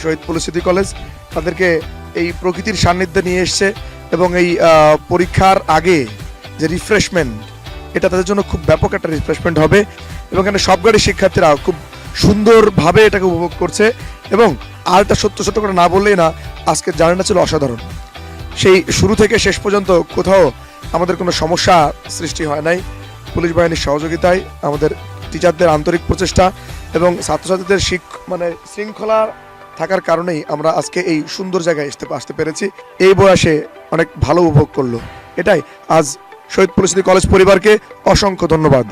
শহীদ পরিস্থিতি কলেজ তাদেরকে এই প্রকৃতির সান্নিধ্যে নিয়ে এসছে এবং এই পরীক্ষার আগে যে রিফ্রেশমেন্ট এটা তাদের জন্য খুব ব্যাপক একটা রিফ্রেশমেন্ট হবে এবং এখানে সবগাড়ি শিক্ষার্থীরা খুব সুন্দরভাবে এটাকে উপভোগ করছে এবং আরটা সত্য করে না বললেই না, আজকের জার্নিটা ছিল অসাধারণ। সেই শুরু থেকে শেষ পর্যন্ত কোথাও আমাদের কোনো সমস্যা সৃষ্টি হয় নাই। পুলিশ বাহিনীর সহযোগিতায়, আমাদের টিচারদের আন্তরিক প্রচেষ্টা এবং ছাত্রছাত্রীদের শৃঙ্খলা থাকার কারণেই আমরা আজকে এই সুন্দর জায়গায় আসতে পেরেছি। এই বয়সে অনেক ভালো উপভোগ করলো। এটাই আজ শহীদ পরিস্থিতি কলেজ পরিবারকে অসংখ্য ধন্যবাদ।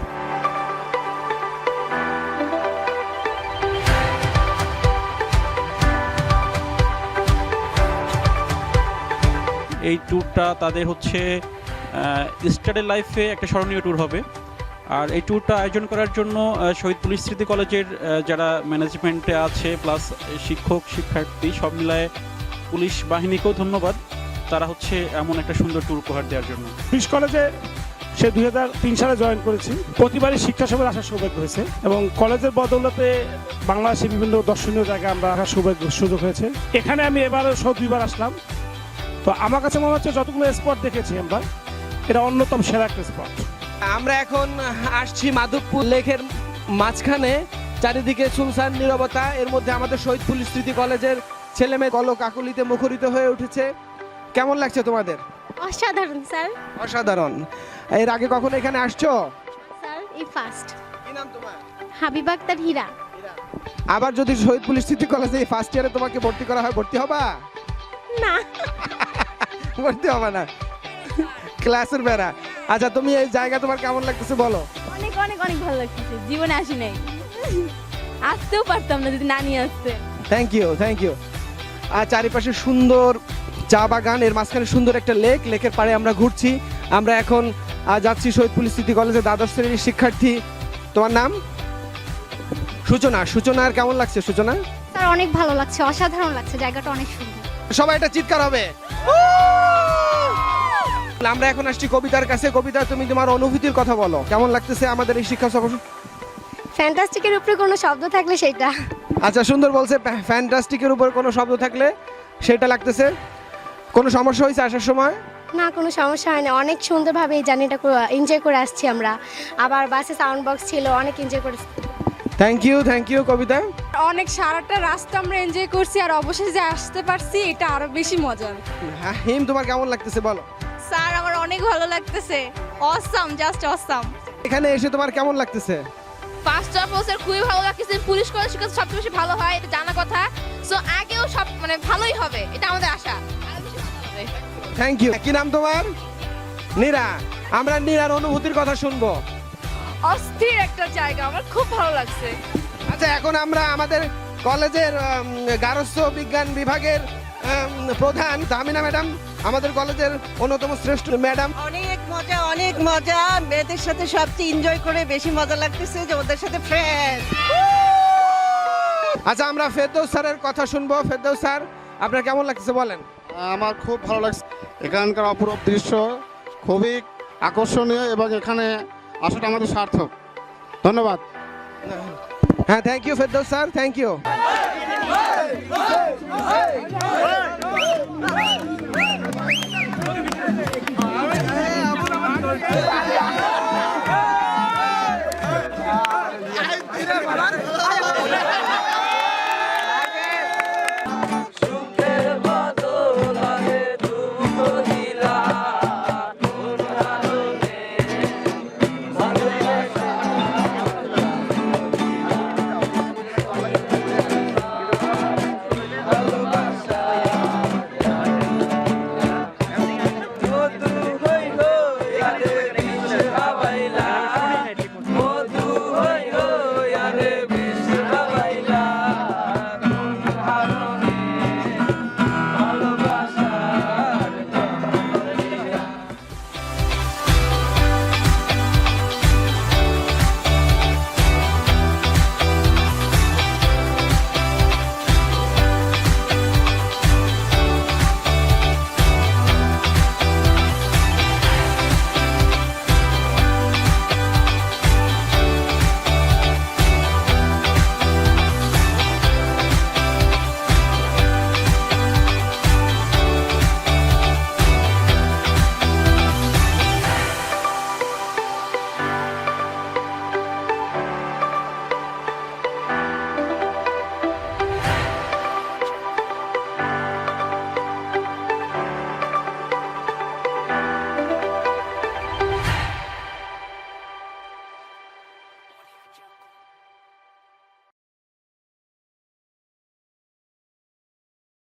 এই ট্যুরটা তাদের হচ্ছে স্টাডি লাইফে একটা স্মরণীয় ট্যুর হবে। আর এই ট্যুরটা আয়োজন করার জন্য শহীদ পুলিশ স্মৃতি কলেজের যারা ম্যানেজমেন্টে আছে প্লাস শিক্ষক শিক্ষার্থী সব মিলায় পুলিশ বাহিনীকেও ধন্যবাদ। তারা হচ্ছে এমন একটা সুন্দর ট্যুর উপহার দেওয়ার জন্য। পুলিশ কলেজে সে 2003 সালে জয়েন করেছি। প্রতিবারই শিক্ষা সফরে আসার সৌভাগ্য হয়েছে এবং কলেজের বদৌলতে বাংলাদেশের বিভিন্ন দর্শনীয় জায়গায় আমরা আসার সুযোগ হয়েছে। এখানে আমি এবারও 2বার আসলাম। তো আমার কাছে মনে হচ্ছে যতগুলো স্পট দেখেছি আমরা, এটা অন্যতম সেরা একটা স্পট। আমরা এখন আসছি মাধবপুর লেকের মাঝখানে, চারিদিকে সুনসান নীরবতা। এর মধ্যে আমাদের শহীদ পুলিশ স্মৃতি কলেজের ছেলেমেয়ে কলক কাকলিতে মুখরিত হয়ে উঠেছে। কেমন লাগছে তোমাদের? অসাধারণ স্যার। অসাধারণ। এর আগে কখনো এখানে আসছো? স্যার এই ফার্স্ট। কি নাম তোমার? হাবিব আক্তার হীরা। আবার যদি শহীদ পুলিশ স্মৃতি কলেজে এই ফার্স্ট ইয়ারে তোমাকে ভর্তি করা হয়, ভর্তি হবা? না, ভর্তি হবা না, ক্লাসের বেড়া। আচ্ছা, তুমি এই জায়গা তোমার কেমন লাগতেছে বলো? অনেক অনেক অনেক ভালো লাগতেছে। জীবনে আসি নাই, আসতেও পারতাম না যদি না নিয়ে আসতে। Thank you. আর চারিপাশে সুন্দর চা বাগান, এর মাঝখানে সুন্দর একটা লেকের পাড়ে আমরা ঘুরছি। আমরা এখন যাচ্ছি শহীদ পুলিশ স্মৃতি কলেজের দ্বাদশ শ্রেণীর শিক্ষার্থী। তোমার নাম? সূচনার কেমন লাগছে সূচনা? স্যার অনেক ভালো লাগছে, অসাধারণ লাগছে, জায়গাটা অনেক সুন্দর। সবাই একটা চিৎকার হবে। আমরা এখন আসছি কবিতার কাছে। কবিতা, তুমি তোমার অনুভূতির কথা বলো, কেমন লাগতেছে আমাদের এই শিক্ষা সফর? ফ্যান্টাস্টিকের উপরে কোনো শব্দ থাকলে সেটা। আচ্ছা, সুন্দর বলছে। ফ্যান্টাস্টিকের উপর কোনো শব্দ থাকলে সেটা লাগতেছে। কোনো সমস্যা হয়েছে আসার সময়? না, কোনো সমস্যা হয় না, অনেক সুন্দরভাবে এই জার্নিটা এনজয় করে আসছি আমরা। আবার বাসে সাউন্ড বক্স ছিল, অনেক এনজয় করেছি। থ্যাংক ইউ কবিতা। অনেক সারাটা রাস্তা আমরা এনজয় করছি আর অবশেষে যে আসতে পারছি এটা আরো বেশি মজার। হিম, তোমার কেমন লাগতেছে বলো? স্যার আমার অনেক ভালো লাগতেছে, অসাম, জাস্ট অসাম। এখানে এসে তোমার কেমন লাগতেছে? ফার্স্ট অফ অল স্যার খুবই ভালো লাগতেছে। পুলিশ কলেজ শিক্ষা সবচেয়ে বেশি ভালো হয়, এটা জানা কথা। সো আগেও সব ভালোই হবে, এটা আমাদের আশা। Thank you. কি নাম তোমার? নীরা। আমরা নীরার অনুভূতির কথা শুনবো। অস্থির একটা জায়গা, আমার খুব ভালো লাগছে। আচ্ছা, এখন আমরা আমাদের কলেজের গার্হস্থ্য বিজ্ঞান বিভাগের প্রধান তামিনা ম্যাডাম, আমাদের কলেজের অন্যতম শ্রেষ্ঠ ম্যাডাম। অনেক মজা মেয়েদের সাথে সবচেয়ে এনজয় করে বেশি মজা লাগতেছে যে ওদের সাথে ফ্রেন্ড। আচ্ছা, আমরা ফেরদৌস স্যারের কথা শুনবো। ফেরদৌস স্যার, আপনার কেমন লাগতেছে বলেন? আমার খুব ভালো লাগছে। এখানকার অপরূপ দৃশ্য খুবই আকর্ষণীয় এবং এখানে আসাটা আমাদের সার্থক। ধন্যবাদ। হ্যাঁ, thank you Ferdous sir, thank you.